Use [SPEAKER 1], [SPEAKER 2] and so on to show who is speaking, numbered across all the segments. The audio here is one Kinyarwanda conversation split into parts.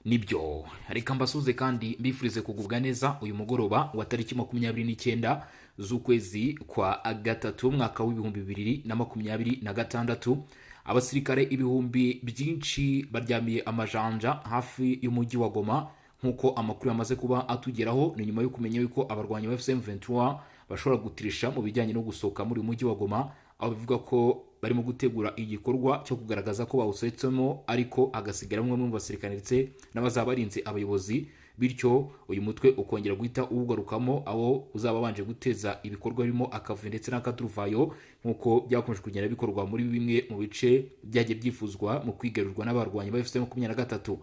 [SPEAKER 1] Nibyo reka mbasuze kandi mbifurize kugubwa neza uyu mugoroba wa tariki 29 z'ukwezi kwa gatatu mwaka w'ibihumbi 2026. Abasirikare ibihumbi byinshi baryamiye amajanja hafi y'umujyi wa Goma nkuko amakuru yamaze kuba atugeraho. Ni nyuma yo kumenya yuko abarwanyi ba M23 bashobora gutirisha mu bijyanye no gusohoka muri mujyi wa Goma, aho bivuga ko barimo gutegura igikorwa cyo kugaragaza ko bawusetsemo ariko agasigara umwe mu basirikare ndetse n'abazabarinze abayobozi, bityo uyu mutwe ukongera guhita uwugarukamo aho uzaba banje guteza ibikorwa birimo akavuyo ndetse n'akaturuvayo nkuko byakomeje kugenda bikorwa muri bimwe mu bice byagiye byifuzwa mu kwigarurwa n'abarwanyi ba M23.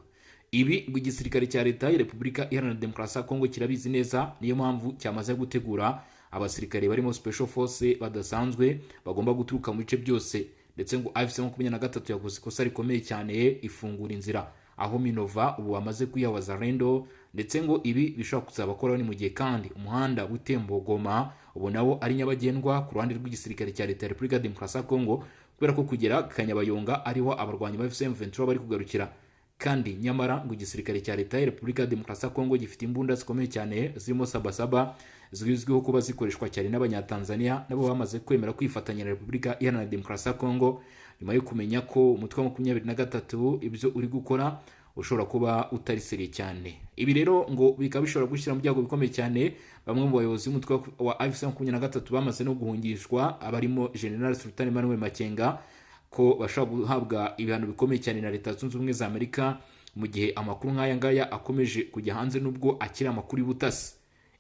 [SPEAKER 1] Ibi ngo igisirikare cya leta ya Repubulika Iharanira Demokarasi ya Kongo kirabizi neza, niyo mpamvu cyamaze gutegura abasirikare barimo special force badasanzwe bagomba guturuka mu bice byose, ndetse ngo AFC23 yakoze ikosa rikomeye cyane ifungura inzira aho Minova ubu amaze kuyawaza Rendo, ndetse ngo ibi bishobora kuzabakora ni mu gihe kandi umuhanda w'Utembo Goma ubu nawo ari nyabagendwa ku ruhande rw'igisirikare cya leta ya Repubulika Demokarasi ya Kongo, kubera ko kugera Kanyabayonga ariho abarwanyi ba M23 bari kugarukira. Kandi nyamara ngo igisirikare cya leta ya Repubulika Demokarasi ya Kongo gifite imbunda zikomeye cyane zirimo sabasaba zizwiho kuba zikoreshwa cyane n'abanyatanzania nabo bamaze kwemera kwifatanya na Repubulika Iharanira Demokarasi ya Kongo nyuma yo kumenya ko umutwe wa 23 ibyo uri gukora ushobora kuba utari seri cyane. Ibi rero ngo bikaba bishobora gushyira mu byago bikomeye cyane bamwe mu bayobozi b'umutwe wa AFC23 bamaze no guhungishwa, abarimo General Sultan Emmanuel Makenga ko bashobora guhabwa ibihano bikomeye cyane na Leta Zunze Ubumwe za Amerika mu gihe amakuru nk'aya ngaya akomeje kujya hanze nubwo akiri amakuru y'ubutasi.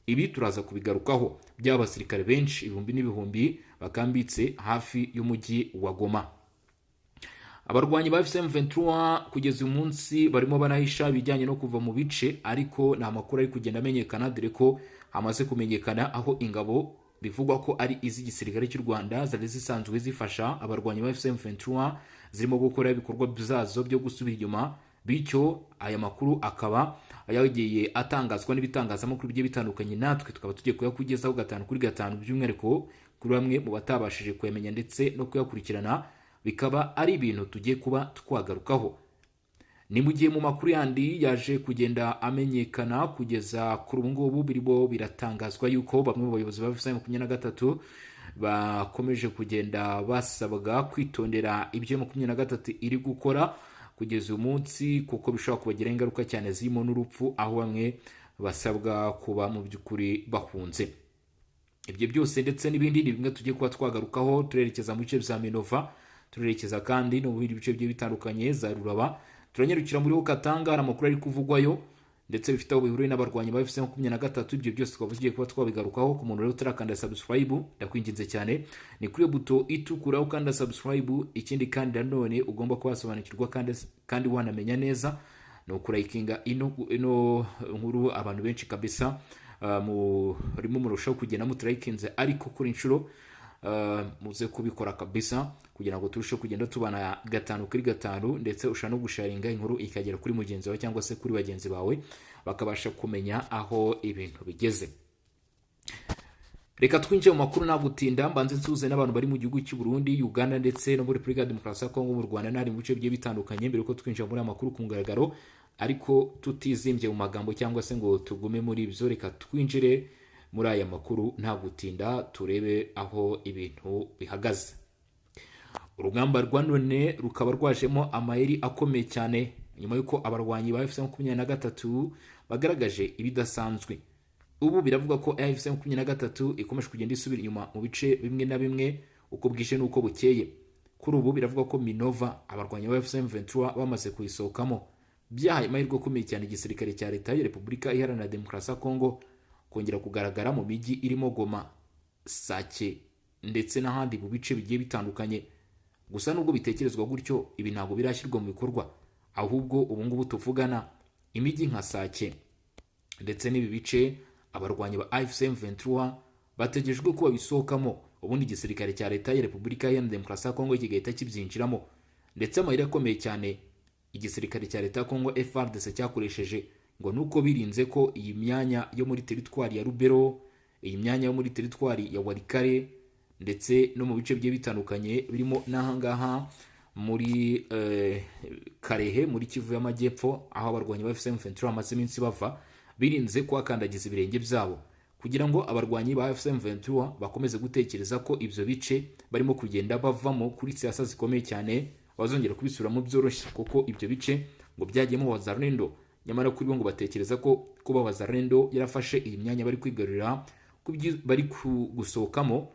[SPEAKER 1] Ibi turaza kubigarukaho by'abasirikare benshi ibihumbi n'ibihumbi bakambitse hafi y'umujyi wa Goma. Abarwanyi ba M23 kugeza uyu munsi barimo banahisha ibijyanye no kuva mu bice, ariko nta makuru ari kugenda amenyekana dore ko hamaze kumenyekana aho ingabo bivugwa ko ari iz'igisirikare cy'u Rwanda zari zisanzwe zifasha abarwanyi ba M23 zirimo gukora ibikorwa byazo byo gusubira inyuma, bityo aya makuru akaba yagiye atangazwa n'ibitangazamakuru bigiye bitandukanye, natwe tukaba tugiye kuyakugezaho 5 kuri 5 by'umwihariko kuri bamwe mu batabashije kuyamenya ndetse no kuyakurikirana, bikaba ari ibintu tugiye kuba twagarukaho. Ni mu gihe mu makuru yandi yaje kugenda amenyekana kugeza kuri ubu ngubu birimo biratangazwa yuko bamwe mu bayobozi ba M23 bakomeje kugenda basabwa kwitondera ibyo M23 iri gukora kugeza uyu munsi kuko bishobora kubagiraho ingaruka cyane zirimo n'urupfu, aho bamwe basabwa kuba mu by'ukuri bahunze. Ibyo byose ndetse n'ibindi ni bimwe tugiye kuba twagarukaho, turerekeza mu bice bya Minova, turerekeza kandi no mu bindi bice bigiye bitandukanye za Ruraba, turanyarukira muri Katanga amakuru ari kuvugwayo ndetse bifite aho bihuriye n'abarwanyi ba M23. Ibyo byose twaba tugiye kuba twabigarukaho. Ku muntu rero utarakanda subscribe ndakwinginze cyane ni kuri buto itukura ukanda subscribe. Ikindi kandi nanone ugomba kubasobanukirwa kandi wanamenya neza no kuraikinga ino nkuru abantu benshi kabisa murimo murushaho kugenda muturayikinze, ariko kuri inshuro muze kubikora kabisa kugira ngo turusheho kugenda tubana 5 kuri 5, ndetse ushaka no gusharinga inkuru ikagera kuri mugenzi wawe cyangwa se kuri bagenzi bawe bakabasha kumenya aho ibintu bigeze. Reka twinjire mu makuru nta gutinda, mbanze nsuze n'abantu bari mu gihugu cy'u Burundi, Uganda ndetse no muri Repubulika Demokarasi ya Kongo, mu Rwanda n'ari mu bice bigiye bitandukanye, mbere ko twinjira muri amakuru ku mugaragaro ariko tutizimbye mu magambo cyangwa se ngo tugume muri ibyo. Reka twinjire muri aya makuru nta gutinda turebe aho ibintu bihagaze. Urugamba rwa none rukaba rwajemo amayeri akomeye cyane nyuma yuko abarwanyi ba AFC23 bagaragaje ibidasanzwe. Ubu biravuga ko AFC23 ikomeje kugenda isubira inyuma mu bice bimwe na bimwe uko bwije n'uko bukeye. Kuri ubu biravuga ko Minova abarwanyi ba AFC23 bamaze kuyisohokamo, byahaye amahirwe akomeye cyane igisirikare cya leta ya Repubulika Iharanira Demokarasi ya Kongo kongera kugaragara mu mijyi irimo Goma, Sake ndetse n'ahandi mu bice bigiye bitandukanye. Gusa nubwo bitekerezwa gutyo, ibi ntabwo birashyirwa mu bikorwa, ahubwo ubu ngubu tuvugana imijyi nka Sake ndetse n'ibi bice abarwanyi ba AFC23 bategejwe kuba bisohokamo, ubundi igisirikare cya leta ya Repubulika ya Demokarasi ya Kongo kigahita kibyinjiramo. Ndetse amayeri akomeye cyane igisirikare cya leta ya Kongo FARDC cyakoresheje ngo nuko birinze ko iyi myanya yo muri teritwari ya Rubero, iyi myanya yo muri teritwari ya Warikare ndetse no mu bice bigiye bitandukanye birimo n'ahangaha muri Karehe muri Kivu y'Amajyepfo, aho abarwanyi ba FCM23 bamaze iminsi bava, birinze kuhakandagiza ibirenge byabo kugira ngo abarwanyi ba FCM23 bakomeze gutekereza ko ibyo bice barimo kugenda bavamo kuri siasa zikomeye cyane bazongera kubisubiramo byoroshye, kuko ibyo bice ngo byagiyemo Wazalendo. Nyamara kuri bo ngo batekereza ko kuba Wazalendo yarafashe iyi myanya bari kwigarurira, bari gusohokamo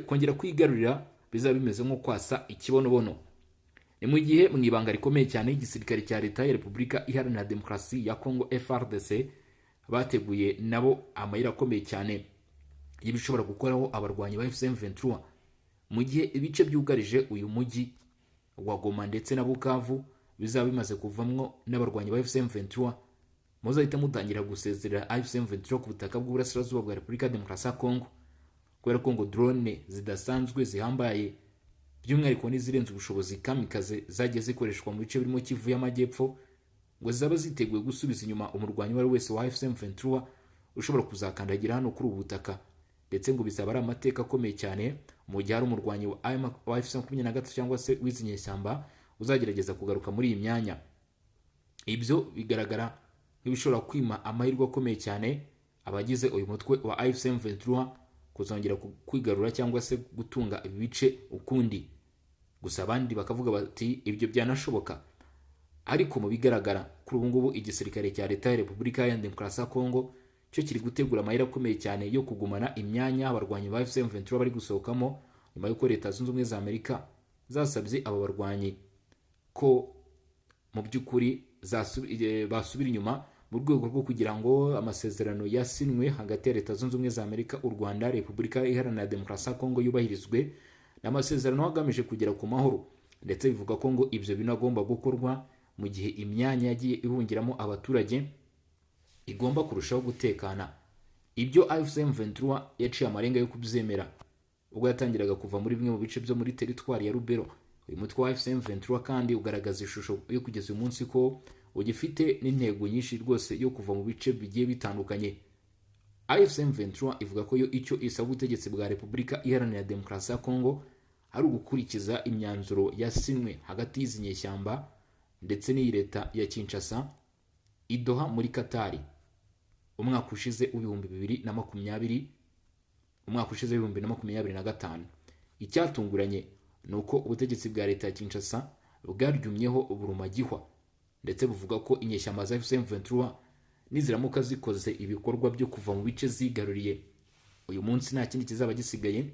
[SPEAKER 1] kongera kwigarurira bizaba bimeze nko kwasa ikibonobono. Ni mu gihe mu ibanga rikomeye cyane igisirikare cya leta ya Repubulika Iharanira Demokarasi ya Kongo FARDC bateguye nabo amayira akomeye cyane y'ibishobora gukoraho abarwanyi ba FCM23 mu gihe ibice byugarije uyu mujyi wa Goma ndetse na Bukavu bizaba bimaze kuvamwo n'abarwanyi ba FCM23. Muzahita mutangira gusezerera FCM23 ku butaka bw'uburasirazuba bwa Repubulika ya Demokarasi ya Kongo, kubera ko ngo drone zidasanzwe zihambaye by'umwihariko n'izirenze ubushobozi kamikaze zagiye zikoreshwa mu bice birimo Kivu y'Amajyepfo ngo zaba ziteguye gusubiza inyuma umurwanyi wari wese wa FCM23 ushobora kuzakandagira hano kuri ubu butaka. Ndetse ngo bizaba ari amateka akomeye cyane mu gihe hari umurwanyi wa FCM23 cyangwa se w'izinyeshyamba uzagerageza kugaruka muri iyi myanya. Ibyo bigaragara nk'ibishobora kwima amahirwe akomeye cyane abagize uyu mutwe wa FCM23 kuzongera kwigarura cyangwa se gutunga ibi bice ukundi. Gusa abandi bakavuga bati ibyo byanashoboka, ariko mu bigaragara kuri ubu ngubu igisirikare cya leta ya Repubulika ya Demokarasi ya Kongo cyo kiri gutegura amahirwe akomeye cyane yo kugumana imyanya abarwanyi ba FCM23 bari gusohokamo, nyuma y'uko Leta Zunze Ubumwe za Amerika zasabye aba barwanyi ko mu by'ukuri basubira inyuma mu rwego rwo kugira ngo amasezerano yasinwe hagati ya Leta Zunze Ubumwe za Amerika, u Rwanda, Repubulika Iharanira Demokarasi ya Kongo yubahirizwe, n'amasezerano agamije kugera ku mahoro. Ndetse bivuga ko ngo ibyo binagomba gukorwa mu gihe imyanya yagiye ihungiramo abaturage igomba kurushaho gutekana. Ibyo FCM23 yaciye amarenga yo kubyemera ubwo yatangiraga kuva muri bimwe mu bice byo muri teritwari ya Rubero. Uyu mutwe wa FCM23 kandi ugaragaza ishusho yo kugeza uyu munsi ko ugifite n'intego nyinshi rwose yo kuva mu bice bigiye bitandukanye. FCM23 ivuga ko yo icyo isaba ubutegetsi bwa Repubulika Iharanira Demokarasi ya Kongo ari ugukurikiza imyanzuro yasinwe hagati y'izi nyeshyamba ndetse n'iyi leta ya Kinshasa i Doha muri Katari umwaka ushize w'ibihumbi 2025. Icyatunguranye ni uko ubutegetsi bwa leta ya Kinshasa bwaryumyeho burumagihwa, ndetse buvuga ko inyeshyamba za FCM23 niziramuka zikoze ibikorwa byo kuva mu bice zigaruriye uyu munsi nta kindi kizaba gisigaye,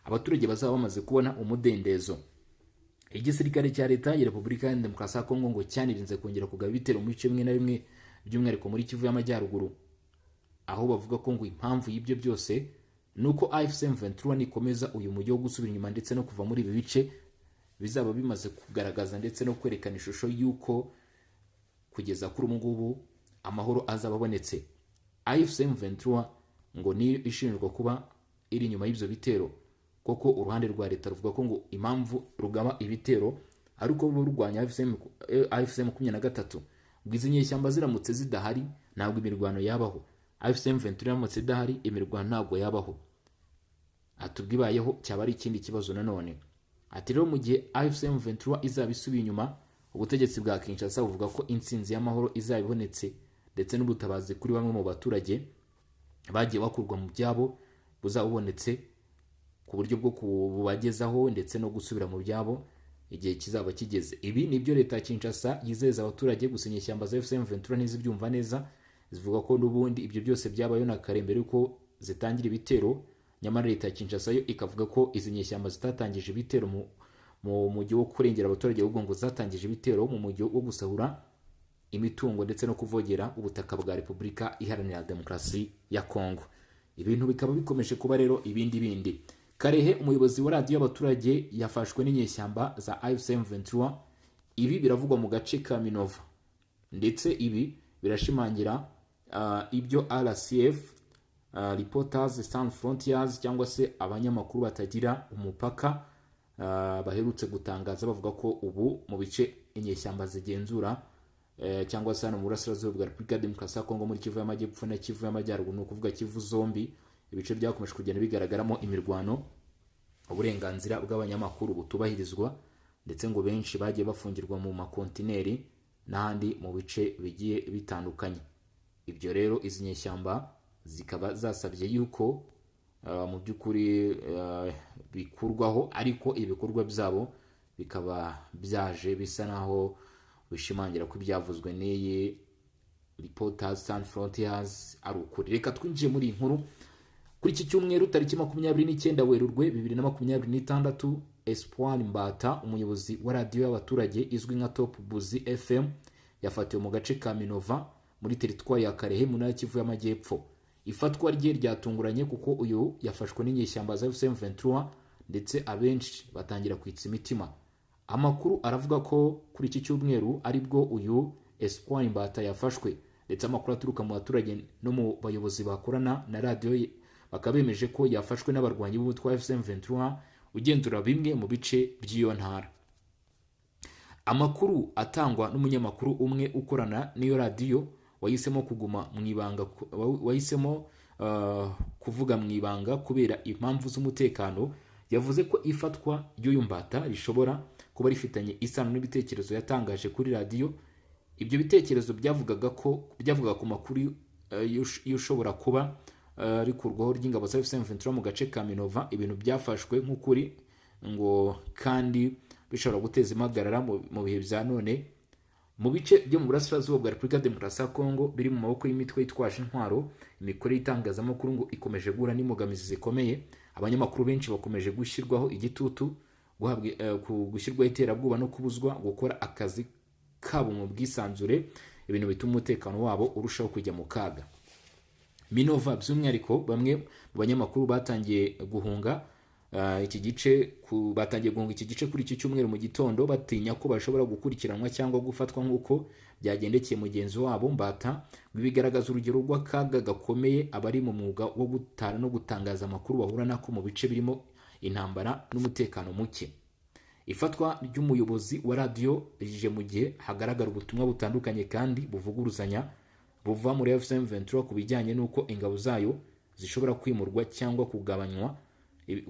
[SPEAKER 1] abaturage bazaba bamaze kubona umudendezo. Igisirikare cya leta ya Repubulika ya Demokarasi ya Kongo ngo cyanirinze kongera kugaba ibitero mu bice bimwe na bimwe by'umwihariko muri Kivu y'Amajyaruguru, aho bavuga ko ngo impamvu y'ibyo byose nuko FCM23 nikomeza uyu mujyi wo gusubira inyuma ndetse no kuva muri ibi bice bizaba bimaze kugaragaza ndetse no kwerekana ishusho y'uko kugeza kuri ubu ngubu amahoro azaba abonetse. FCM23 ngo ni ishinjwa kuba iri inyuma y'ibyo bitero, koko uruhande rwa leta ruvuga ko ngo impamvu rugaba ibitero ari uko rurwanya FCM23 bwize nyeshyamba ziramutse zidahari ntabwo imirwano yabaho. FCM23 iramutse idahari imirwano ntabwo yabaho, atubwibayeho cyaba ari ikindi kibazo nanone. Ati rero mu gihe FCM23 izaba isubiye inyuma, ubutegetsi bwa Kinshasa buvuga ko intsinzi y'amahoro izaba ibonetse ndetse n'ubutabazi kuri bamwe mu baturage bagiye bakurwa mu byabo buzaba bubonetse ku buryo bwo kubagezaho ndetse no gusubira mu byabo igihe kizaba kigeze. Ibi nibyo leta ya Kinshasa yizeza abaturage. Gusa inyeshyamba za FCM23 ntizibyumva neza, zivuga ko n'ubundi ibyo byose byabayo na kare mbere yuko zitangira ibitero. Nyamara leta ya Kinshasa yo ikavuga ko izi nyeshyamba zitatangije ibitero mu mujyi wo kurengera abaturage, ahubwo ngo zatangije ibitero mu mujyi wo gusahura imitungo ndetse no kuvogera ubutaka bwa Repubulika Iharanira Demokarasi ya Kongo. Ibintu bikaba bikomeje kuba rero ibindi. Karehe, umuyobozi wa radiyo y'abaturage, yafashwe n'inyeshyamba za FCM23. Ibi biravugwa mu gace ka Minova, ndetse ibi birashimangira ibyo RCF, Reporters Sans Frontiers cyangwa se abanyamakuru batagira umupaka baherutse gutangaza, bavuga ko ubu mu bice inyeshyamba zigenzura cyangwa se hano mu burasirazuba bwa Repubulika ya Demokarasi ya Kongo muri Kivu y'Amajyepfo na Kivu y'Amajyaruguru, ni ukuvuga Kivu zombi, ibice byakomeje kugenda bigaragaramo imirwano, uburenganzira bw'abanyamakuru butubahirizwa, ndetse ngo benshi bagiye bafungirwa mu makontineri n'ahandi mu bice bigiye bitandukanye. Ibyo rero izi nyeshyamba zikaba zasabye yuko mu by'ukuri bikurwaho, ariko ibikorwa byabo bikaba byaje bisa naho bishimangira ko ibyavuzwe n'iyi Reporters Sans Frontiers ari ukuri. Reka twinjiye muri iyi nkuru. Kuri iki cyumweru tariki 29 Werurwe 2026, Espoir Mbata, umuyobozi wa radiyo y'abaturage izwi nka Top Buzi FM, yafatiwe mu gace ka Minova muri teritwari ya Karehe mu ntara ya Kivu y'Amajyepfo. Ifatwa rye ryatunguranye kuko uyu yafashwe n'inyeshyamba za M23 ndetse abenshi batangira kwitsa imitima. Amakuru aravuga ko kuri iki cyumweru aribwo uyu Espoir Mbata yafashwe, ndetse amakuru aturuka mu baturage no mu bayobozi bakorana na radiyo bakaba bemeje ko yafashwe n'abarwanyi b'umutwe wa M23 ugenzura bimwe mu bice by'iyo ntara. Amakuru atangwa n'umunyamakuru umwe ukorana n'iyo radiyo wahisemo kuguma mu ibanga, wahisemo kuvuga mu ibanga kubera impamvu z'umutekano, yavuze ko ifatwa ry'uyu Mbata rishobora kuba rifitanye isano n'ibitekerezo yatangaje kuri radiyo. Ibyo bitekerezo byavugaga ku makuru y'ushobora kuba rikurwaho ry'ingabo za M23 mu gace ka Minova, ibintu byafashwe nk'ukuri ngo kandi bishobora guteza impagarara mu bihe bya none mu bice byo mu burasirazuba bwa Repubulika Demokarasi ya Kongo biri mu maboko y'imitwe yitwaje intwaro. Imikorere y'itangazamakuru ngo ikomeje guhura n'imbogamizi zikomeye. Abanyamakuru benshi bakomeje gushyirwaho igitutu, gushyirwaho iterabwoba no kubuzwa gukora akazi kabo mu bwisanzure, ibintu bituma umutekano wabo urushaho kujya mu kaga. Minova by'umwihariko bamwe mu banyamakuru batangiye guhunga iki gice kuri iki cyumweru mu gitondo, batinya ko bashobora gukurikiranwa cyangwa gufatwa nk'uko byagendekeye mugenzi wabo Mbata. Bigaragaza urugero rw'akaga gakomeye abari mu mwuga wo gutara no gutangaza amakuru bahura nako mu bice birimo intambara n'umutekano muke. Ifatwa ry'umuyobozi wa radiyo rije mu gihe hagaragara ubutumwa butandukanye kandi buvuguruzanya buva muri M23 ku bijyanye n'uko ingabo zayo zishobora kwimurwa cyangwa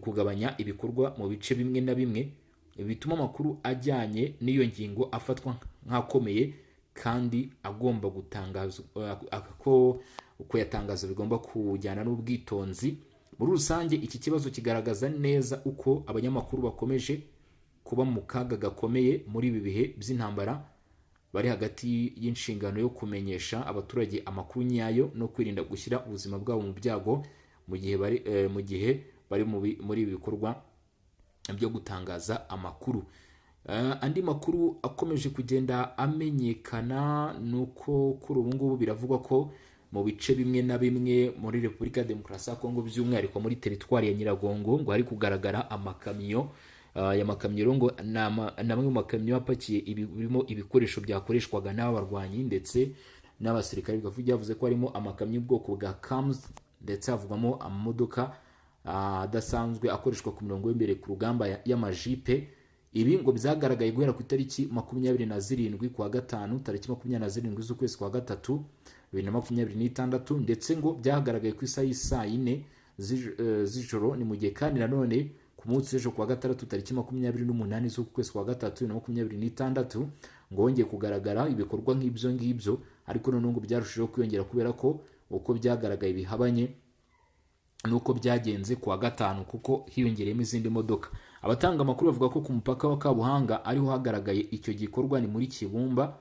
[SPEAKER 1] kugabanya ibikorwa mu bice bimwe na bimwe, bituma amakuru ajyanye n'iyo ngingo afatwa nk'akomeye kandi agomba gutangazwa ko yatangaza bigomba kujyana n'ubwitonzi. Muri rusange iki kibazo kigaragaza neza uko abanyamakuru bakomeje kuba mu kaga gakomeye muri ibi bihe by'intambara, bari hagati y'inshingano yo kumenyesha abaturage amakuru nyayo no kwirinda gushyira ubuzima bwabo mu byago mu gihe bari muri ibi bikorwa byo gutangaza amakuru. Andi makuru akomeje kugenda amenyekana nuko kuri ubu ngubu biravugwa ko mu bice bimwe na bimwe muri Repubulika Demokarasi ya Kongo by'umwihariko muri teritwari ya Nyiragongo ngo hari kugaragara amakamyo. Aya makamyo ngo namwe mu makamyo apakiye birimo ibikoresho byakoreshwaga n'abarwanyi ndetse n'abasirikare. Byavuze ko harimo amakamyo y'ubwoko bwa CAMS, ndetse havugwamo amamodoka adasanzwe akoreshwa ku mirongo y'imbere ku rugamba y'amajipe. Ibi ngo byagaragaye guhera ku itariki 27 kwa gatanu, tariki 27 z'ukwezi kwa gatatu 2026, ndetse ngo byagaragaye ku isaha y'isa 4 z'ijoro. Ni mu gihe kandi nanone ku munsi w'ejo kwa gatandatu tariki 28 z'ukwezi kwa gatatu 2026 ngo hongeye kugaragara ibikorwa nk'ibyo ngibyo, ariko none ngo byarushijeho kwiyongera kubera ko uko byagaragaye bihabanye nuko byagenze kwa gatanu kuko hiyongereyemo izindi modoka. Abatanga amakuru bavuga ko ku mupaka wa Kabuhanga ariho hagaragaye icyo gikorwa, ni muri Kibumba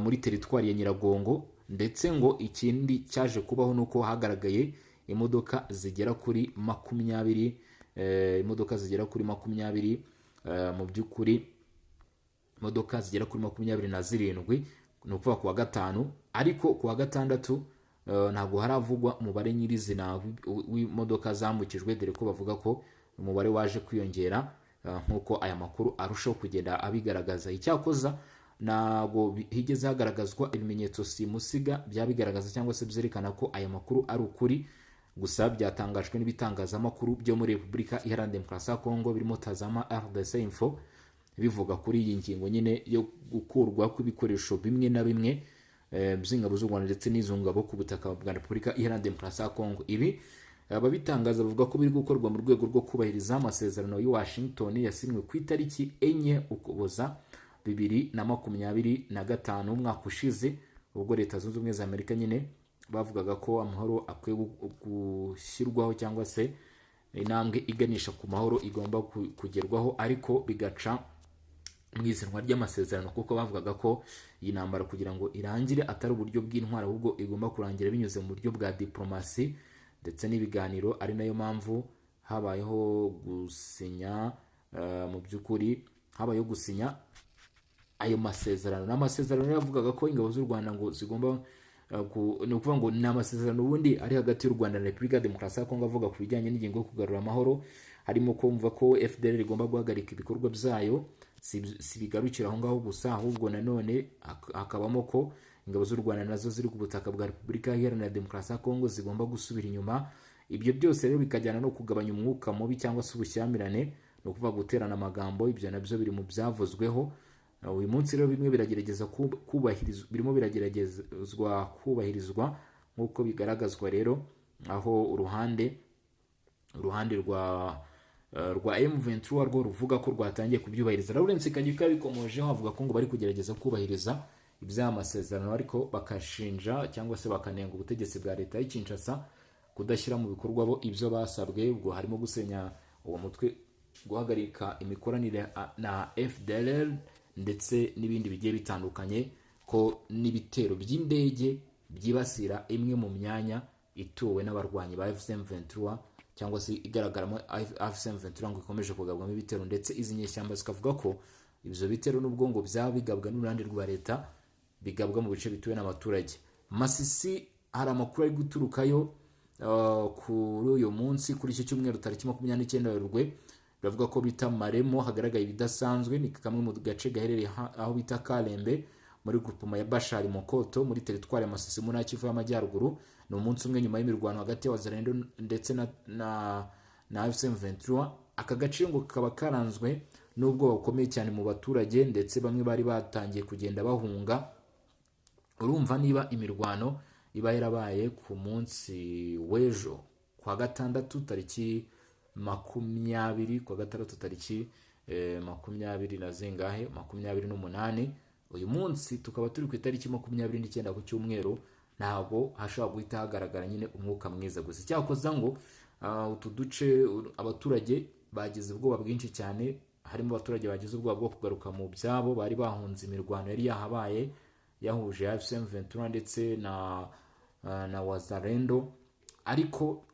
[SPEAKER 1] muri teritwari ya Nyiragongo, ndetse ngo ikindi cyaje kubaho nuko hagaragaye imodoka zigera kuri 20 mu by'ukuri imodoka zigera kuri 27 ni ukuvuga kuwa gatanu, ariko kuwa gatandatu ntabwo haravugwa umubare nyirizina w'imodoka zamukijwe, dore ko bavuga ko umubare waje kwiyongera nk'uko aya makuru arushaho kugenda abigaragaza. Icyakoza ntabwo higeze hagaragazwa ibimenyetso simusiga byabigaragaza cyangwa se byerekana ko aya makuru ari ukuri, gusa byatangajwe n'ibitangazamakuru byo muri Repubulika Iharanira Demokarasi ya Kongo birimo Tazama RDC Info, bivuga kuri iyi ngingo nyine yo gukurwa kw'ibikoresho bimwe na bimwe by'ingabo z'u Rwanda ndetse n'izo ngabo ku butaka bwa Repubulika Iharanira Demokarasi ya Kongo. Ibi ababitangaza bavuga ko biri gukorwa mu rwego rwo kubahiriza amasezerano y'i Washington yasinywe ku itariki 4 Ukuboza 2025 umwaka ushize, ubwo Leta Zunze Ubumwe za Amerika nyine bavugaga ko amahoro akwiye gushyirwaho cyangwa se intambwe iganisha ku mahoro igomba kugerwaho, ariko bigaca mu izinwa ry'amasezerano, kuko bavugaga ko iyi ntambara kugira ngo irangire atari uburyo bw'intwaro, ahubwo igomba kurangira binyuze mu buryo bwa diplomasi ndetse n'ibiganiro. Ari nayo mpamvu habayeho gusinya mu by'ukuri habayeho gusinya ayo masezerano. N'amasezerano yavugaga ko ingabo z'u Rwanda ngo zigomba ni ukuvuga ngo ni amasezerano ubundi ari hagati y'u Rwanda na Repubulika ya Demokarasi ya Kongo avuga ku bijyanye n'ingingo yo kugarura amahoro, harimo kumva ko FDLR igomba guhagarika ibikorwa byayo. Si bigarukira aho ngaho gusa, ahubwo nanone hakabamo ko ingabo z'u Rwanda nazo ziri ku butaka bwa Repubulika Iharanira Demokarasi ya Kongo zigomba gusubira inyuma. Ibyo byose rero bikajyana no kugabanya umwuka mubi cyangwa se ubushyamirane, no kuvuga guterana amagambo. Ibyo nabyo biri mu byavuzweho. Uyu munsi rero birimo birageragezwa kubahirizwa nk'uko bigaragazwa rero, aho uruhande rwa M23 rwo ruvuga ko rwatangiye kubyubahiriza. Lawrence Kanyuka bikomojeho avuga ko ngo bari kugerageza kubahiriza iby'amasezerano, ariko bakashinja cyangwa se bakanenga ubutegetsi bwa leta y'i Kinshasa kudashyira mu bikorwa bo ibyo basabwe. Ubwo harimo gusenya uwo mutwe, guhagarika imikoranire na FDLR ndetse n'ibindi bigiye bitandukanye, ko n'ibitero by'indege byibasira imwe mu myanya ituwe n'abarwanyi ba FCM23 cyangwa se igaragaramo FCM23 ngo ikomeje kugabwamo ibitero, ndetse izi nyeshyamba zikavuga ko ibyo bitero n'ubwo ngo byaba bigabwa n'uruhande rwa leta, bigabwa mu bice bituwe n'abaturage. Masisi hari amakuru ari guturukayo kuri uyu munsi, kuri iki cyumweru tariki 29 Werurwe, bavuga ko bita Maremo hagaragaye ibidasanzwe. Ni kamwe mu gace gaherereye aho bita Kalembe muri groupement ya Bashari Mokoto muri teritwari ya Masisi mu ntara Kivu y'Amajyaruguru. Ni umunsi umwe nyuma y'imirwano hagati y'Abazalendo ndetse na FCM23. Aka gace ngo kaba karanzwe n'ubwoba bukomeye cyane mu baturage, ndetse bamwe bari batangiye kugenda bahunga. Urumva niba imirwano iba yarabaye ku munsi w'ejo kwa gatandatu tariki 20, kwa gatandatu tariki 28, uyu munsi tukaba turi ku itariki 29 ku cyumweru, ntabwo hashobora guhita hagaragara nyine umwuka mwiza gusa. Cyakoza ngo utu duce abaturage bagize ubwoba bwinshi cyane, harimo abaturage bagize ubwoba bwo kugaruka mu byabo, bari bahunze imirwano yari yahabaye yahuje FCM23 ndetse na Wazalendo. Ariko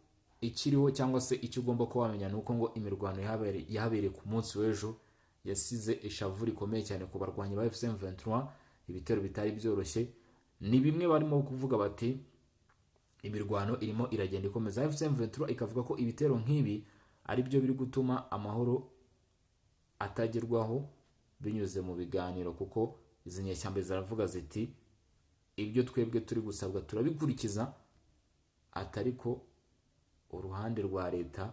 [SPEAKER 1] ikiriho cyangwa se icyo ugomba kuba wamenya ni uko ngo imirwano yahabereye ku munsi w'ejo yasize ishavu rikomeye cyane ku barwanyi ba FCM23. Ibitero bitari byoroshye, ni bimwe barimo kuvuga bati imirwano irimo iragenda ikomeza. FCM23 ikavuga ko ibitero nk'ibi ari byo biri gutuma amahoro atagerwaho binyuze mu biganiro, kuko izi nyeshyamba zaravuga ziti ibyo twebwe turi gusabwa turabikurikiza, atariko uruhande rwa leta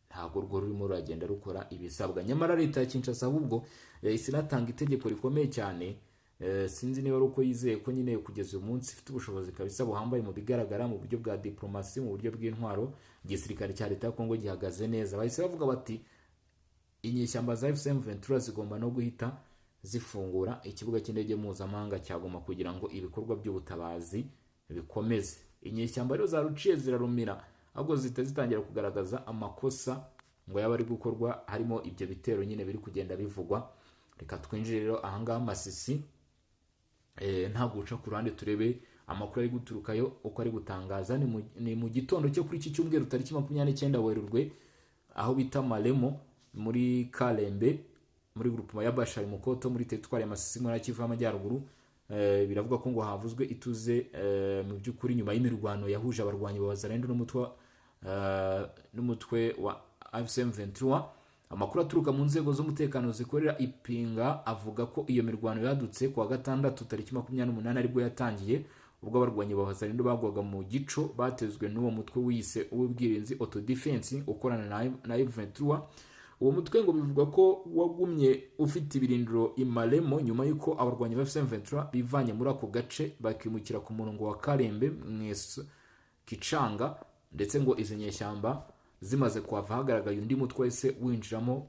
[SPEAKER 1] ntabwo rwo rurimo ruragenda rukora ibisabwa. Nyamara leta ya Kinshasa ahubwo isinatanga itegeko rikomeye cyane. Sinzi niba ari uko yizeye ko nyine kugeza uyu munsi ifite ubushobozi kabisa buhambaye mu bigaragara, mu buryo bwa diplomasi, mu buryo bw'intwaro. Igisirikare cya leta ya Kongo gihagaze neza. Bahise bavuga bati inyeshyamba za FCM23 zigomba no guhita zifungura ikibuga cy'indege mpuzamahanga cya Goma kugira ngo ibikorwa by'ubutabazi bikomeze. Inyeshyamba rero zaruciye zirarumira, ahubwo zihita zitangira kugaragaza amakosa ngo yaba ari gukorwa, harimo ibyo bitero nyine biri kugenda bivugwa. Reka twinjire rero ahangaha Masisi, nta guca ku ruhande, turebe amakuru ari guturukayo uko ari gutangaza. Ni mu gitondo cyo kuri iki cyumweru tariki 29 Werurwe, aho bita Maremo muri Kalembe muri groupement ya Bashari Mokoto muri teritwari ya Masisi mu ntara Kivu y'Amajyaruguru. Biravuga ko ngo havuzwe ituze mu by'ukuri nyuma y'imirwano yahuje abarwanyi ba Wazalendo n'umutwe wa FCM23. Amakuru aturuka mu nzego z'umutekano zikorera Ipinga avuga ko iyo mirwano yadutse kwa gatandatu tariki 28 aribwo yatangiye, ubwo abarwanyi ba Wazalendo bagwaga mu gico batezwe n'uwo mutwe wise uw'ubwirinzi auto defense ukorana na M23. Uwo mutwe ngo bivuga ko wagumye ufite ibirindiro i Maremo nyuma yuko abarwanyi ba FCM23 bivanye muri ako gace bakimukira ku murongo wa Kalembe Mweso Kicanga ndetse ngo izi nyeshyamba zimaze kuhava hagaragaye undi mutwe wese winjiramo.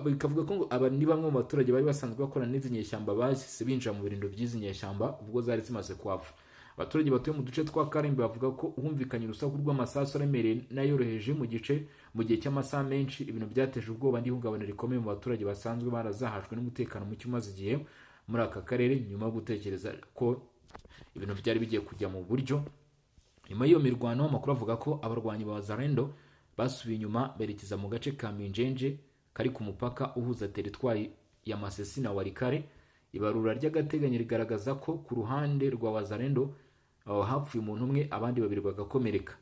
[SPEAKER 1] Bikavuga ko aba ni bamwe mu baturage bari basanzwe bakorana n'izi nyeshyamba bahise binjira mu birindo by'izi nyeshyamba ubwo zari zimaze kuhava. Abaturage batuye mu duce twa Karembe bavuga ko humvikanye urusaku rw'amasasu aremereye n'ayoroheje mu gihe cy'amasaha menshi. Ibintu byateje ubwoba n'ihungabana rikomeye mu baturage basanzwe barazahajwe n'umutekano muke umaze igihe muri aka karere, nyuma yo gutekereza ko ibintu byari bigiye kujya mu buryo. Nyuma y'iyo mirwano, amakuru avuga ko abarwanyi ba Wazalendo basubiye inyuma berekeza mu gace ka Minjenje kari ku mupaka uhuza teritwari ya Masisi na Walikale. Ibarura ry'agateganyo rigaragaza ko ku ruhande rwa Wazalendo hapfuye umuntu umwe, abandi babiri bagakomereka.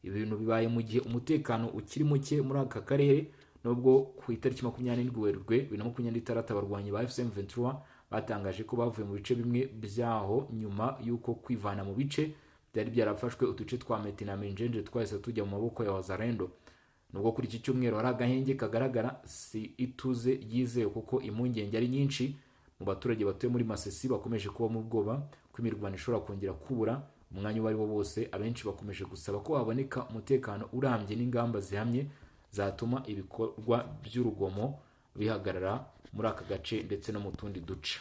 [SPEAKER 1] Ibintu bibaye mu gihe umutekano ukiri muke muri aka karere, nubwo ku itariki 27 Werurwe 2026 abarwanyi ba FCM 23 batangaje ko bavuye mu bice bimwe byaho nyuma y'uko kwivana mu bice byari byarafashwe. Uduce twa Meti na Minjenje twahise tujya mu maboko ya Wazalendo. Nubwo kuri iki cyumweru hari agahenge kagaragara, si ituze yizewe kuko impungenge ari nyinshi mu baturage batuye muri Masisi bakomeje kuba mu bwoba ko imirwano ishobora kongera kubura umwanya uwo ari wo wose. Abenshi bakomeje gusaba ko haboneka umutekano urambye n'ingamba zihamye zatuma ibikorwa by'urugomo bihagarara muri aka gace ndetse no mu tundi duce.